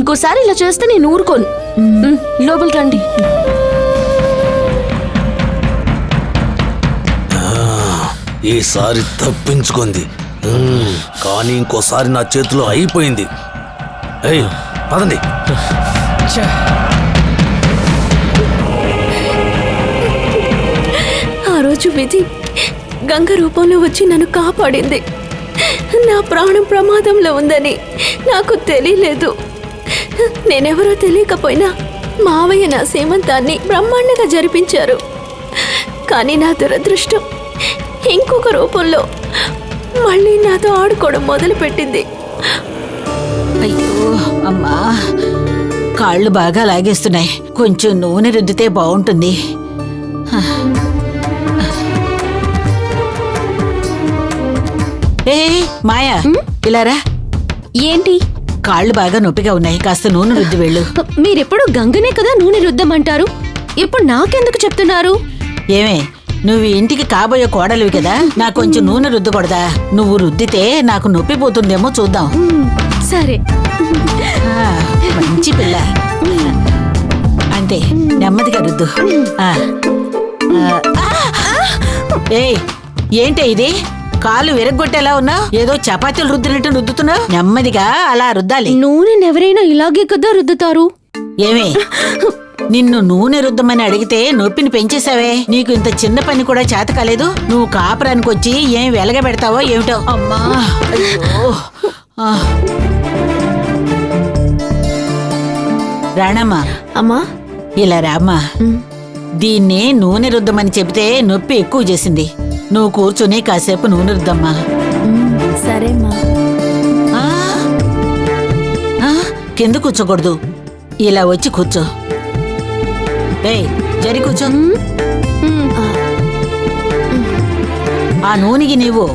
ఇంకోసారి ఇలా చేస్తే నేను ఊరుకోను. లోపలికి రండి. ఈసారి తప్పించుకుంది, కానీ ఇంకోసారి నా చేతిలో అయిపోయింది. పదండి. ఆ రోజు విధి గంగ రూపంలో వచ్చి నన్ను కాపాడింది. నా ప్రాణం ప్రమాదంలో ఉందని నాకు తెలియలేదు. నేనెవరో తెలియకపోయినా మావయ్య నా సీమంతాన్ని బ్రహ్మాండంగా జరిపించారు. కానీ నా దురదృష్టం ఇంకొక రూపంలో మళ్ళీ నాతో ఆడుకోవడం మొదలుపెట్టింది. అయ్యో అమ్మా, కాళ్ళు బాగా లాగేస్తున్నాయి. కొంచెం నూనె రుద్దితే బాగుంటుంది. ఏ మాయా, ఇలారా. ఏంటి? కాళ్ళు బాగా నొప్పిగా ఉన్నాయి, కాస్త నూనె రుద్ది వెళ్ళు. మీరెప్పుడు గంగనే కదా నూనె రుద్దమంటారు, ఇప్పుడు నాకెందుకు చెప్తున్నారు? ఏమే, నువ్వు ఇంటికి కాబోయే కోడలివి కదా, నాకు కొంచెం నూనె రుద్దకూడదా? నువ్వు రుద్దితే నాకు నొప్పి పోతుందేమో చూద్దాం. సరే. మంచి పిల్ల. అంతే, నెమ్మదిగా రుద్దు. ఏయ్, ఏంటే ఇది? కాలు విరగ్గొట్టేలా ఉన్నావు, ఏదో చపాతీలు రుద్దినట్టు రుద్దుతున్నావు. నెమ్మదిగా అలా రుద్దాలి. నూనె ఎవరైనా ఇలాగే కదా రుద్దుతారు. ఏమే, నిన్ను నూనె రుద్దమని అడిగితే నొప్పిని పెంచేసావే. నీకు ఇంత చిన్న పని కూడా చేత కాలేదు. నువ్వు కాపురానికి వచ్చి ఏం వెలగబెడతావో ఏమిటో. అమ్మా, రాణమ్మా. అమ్మా, ఇలా రామ్మా. దీన్ని నూనె రుద్దమని చెబితే నొప్పి ఎక్కువ చేసింది. నువ్వు కూర్చుని కాసేపు నూనె రుద్దమ్మా. సరేమ్మా. కింద కూర్చోకూడదు, ఇలా వచ్చి కూర్చో. ఏయ్, జరి కూర్చో. ఆ నూనెకి నీవు